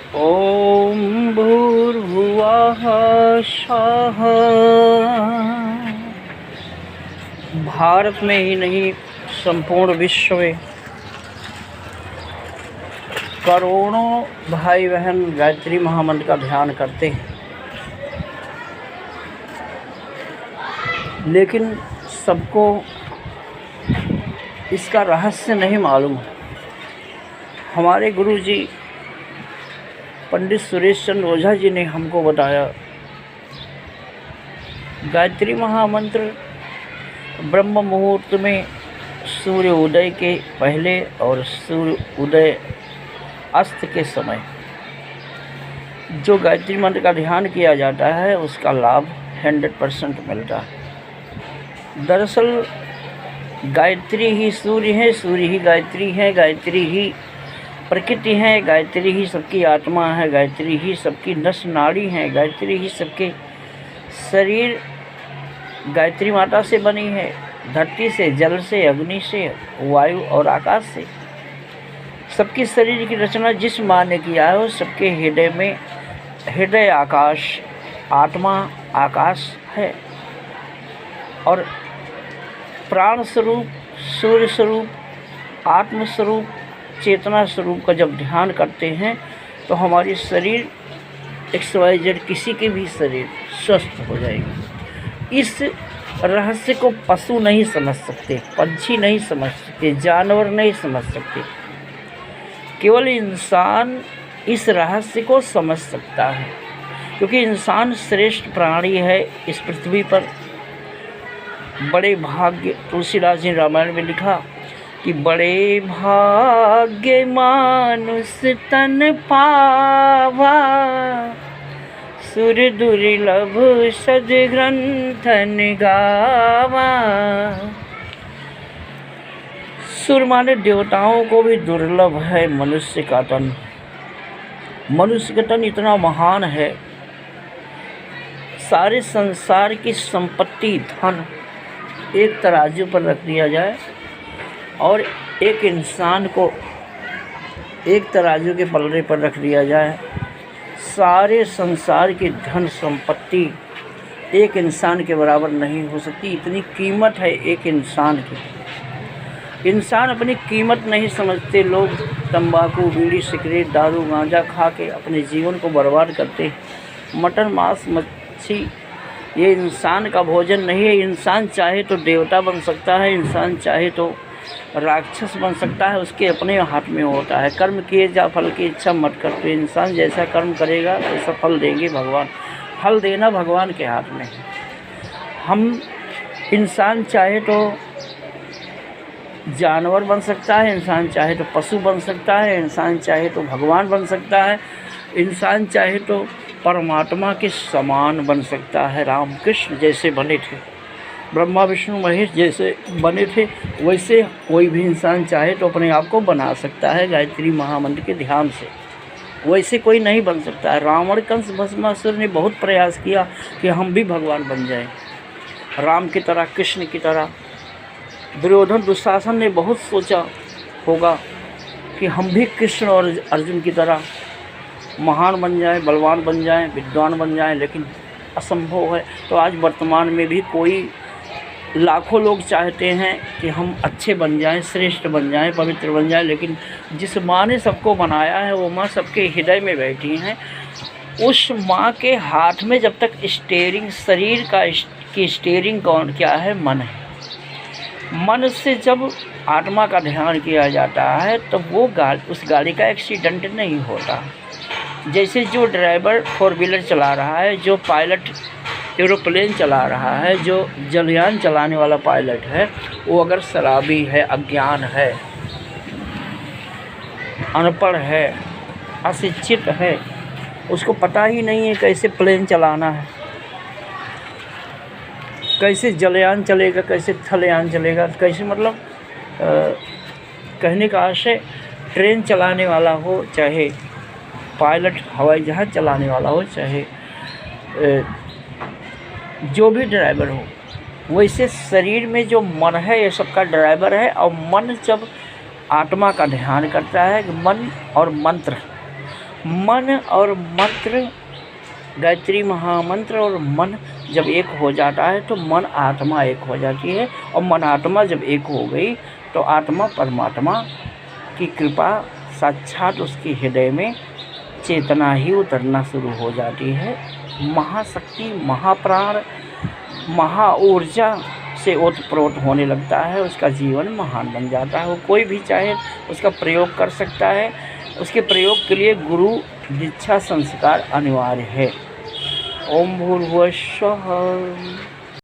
ॐ भूर्भुवः स्वः। भारत में ही नहीं, संपूर्ण विश्व में करोड़ों भाई बहन गायत्री महामंत्र का ध्यान करते हैं, लेकिन सबको इसका रहस्य नहीं मालूम। हमारे गुरु जी पंडित सुरेश चंद्र ओझा जी ने हमको बताया, गायत्री महामंत्र ब्रह्म मुहूर्त में सूर्य उदय के पहले और सूर्य उदय अस्त के समय जो गायत्री मंत्र का ध्यान किया जाता है उसका लाभ 100% मिलता है। दरअसल गायत्री ही सूर्य है, सूर्य ही गायत्री है, गायत्री ही प्रकृति है, गायत्री ही सबकी आत्मा है, गायत्री ही सबकी नस नाड़ी है, गायत्री ही सबके शरीर गायत्री माता से बनी है। धरती से, जल से, अग्नि से, वायु और आकाश से सबकी शरीर की रचना जिस माँ ने किया है वो सबके हृदय में, हृदय आकाश, आत्मा आकाश है। और प्राण स्वरूप, सूर्य स्वरूप, आत्म स्वरूप, चेतना स्वरूप का जब ध्यान करते हैं तो हमारी शरीर XYZ किसी के भी शरीर स्वस्थ हो जाएगी। इस रहस्य को पशु नहीं समझ सकते, पंछी नहीं समझ सकते, जानवर नहीं समझ सकते, केवल इंसान इस रहस्य को समझ सकता है, क्योंकि इंसान श्रेष्ठ प्राणी है इस पृथ्वी पर। बड़े भाग्य, तुलसीदास जी रामायण में लिखा कि बड़े भाग्य मानुष तन पावा, सुर दुर्लभ सद ग्रंथन गावा। सुर माने देवताओं को भी दुर्लभ है मनुष्य का तन। मनुष्य का तन इतना महान है, सारे संसार की संपत्ति, धन एक तराजू पर रख दिया जाए और एक इंसान को एक तराजू के पलड़े पर रख दिया जाए, सारे संसार की धन संपत्ति एक इंसान के बराबर नहीं हो सकती। इतनी कीमत है एक इंसान की। इंसान अपनी कीमत नहीं समझते। लोग तंबाकू, बीड़ी, सिगरेट, दारू, गांजा खा के अपने जीवन को बर्बाद करते हैं। मटन, मांस, मच्छी ये इंसान का भोजन नहीं है। इंसान चाहे तो देवता बन सकता है, इंसान चाहे तो राक्षस बन सकता है, उसके अपने हाथ में होता है। कर्म किए जा, फल की इच्छा मत कर। तो इंसान जैसा कर्म करेगा वैसा फल देंगे भगवान। फल देना भगवान के हाथ में है। हम इंसान चाहे तो जानवर बन सकता है, इंसान चाहे तो पशु बन सकता है, इंसान चाहे तो भगवान बन सकता है, इंसान चाहे तो परमात्मा के समान बन सकता है। राम कृष्ण जैसे बने थे, ब्रह्मा विष्णु महेश जैसे बने थे, वैसे कोई भी इंसान चाहे तो अपने आप को बना सकता है गायत्री महामंत्र के ध्यान से। वैसे कोई नहीं बन सकता है। रावण, कंस, भस्मासुर ने बहुत प्रयास किया कि हम भी भगवान बन जाएं, राम की तरह, कृष्ण की तरह। दुर्योधन, दुशासन ने बहुत सोचा होगा कि हम भी कृष्ण और अर्जुन की तरह महान बन जाएं, बलवान बन जाएं, विद्वान बन जाएं, लेकिन असंभव है। तो आज वर्तमान में भी कोई, लाखों लोग चाहते हैं कि हम अच्छे बन जाएं, श्रेष्ठ बन जाएं, पवित्र बन जाएं, लेकिन जिस माँ ने सबको बनाया है वो माँ सबके हृदय में बैठी हैं। उस माँ के हाथ में जब तक स्टीयरिंग, शरीर की स्टीयरिंग कौन क्या है? मन है। मन से जब आत्मा का ध्यान किया जाता है तो वो उस गाड़ी का एक्सीडेंट नहीं होता। जैसे जो ड्राइवर 4 व्हीलर चला रहा है, जो पायलट एरोप्लेन चला रहा है, जो जलयान चलाने वाला पायलट है, वो अगर शराबी है, अज्ञान है, अनपढ़ है, अशिक्षित है, उसको पता ही नहीं है कैसे प्लेन चलाना है, कैसे जलयान चलेगा, कैसे थलयान चलेगा, कैसे, मतलब कहने का आशय ट्रेन चलाने वाला हो, चाहे पायलट हवाई जहाज़ चलाने वाला हो, चाहे जो भी ड्राइवर हो, वैसे शरीर में जो मन है ये सबका ड्राइवर है। और मन जब आत्मा का ध्यान करता है, मन और मंत्र, मन और मंत्र, गायत्री महामंत्र और मन जब एक हो जाता है तो मन आत्मा एक हो जाती है, और मन आत्मा जब एक हो गई तो आत्मा परमात्मा की कृपा साक्षात उसके हृदय में चेतना ही उतरना शुरू हो जाती है। महाशक्ति, महाप्राण, महाऊर्जा से ओतप्रोत होने लगता है, उसका जीवन महान बन जाता है। वो कोई भी चाहे उसका प्रयोग कर सकता है। उसके प्रयोग के लिए गुरु दीक्षा संस्कार अनिवार्य है। ओम भूर्भुवः स्वः।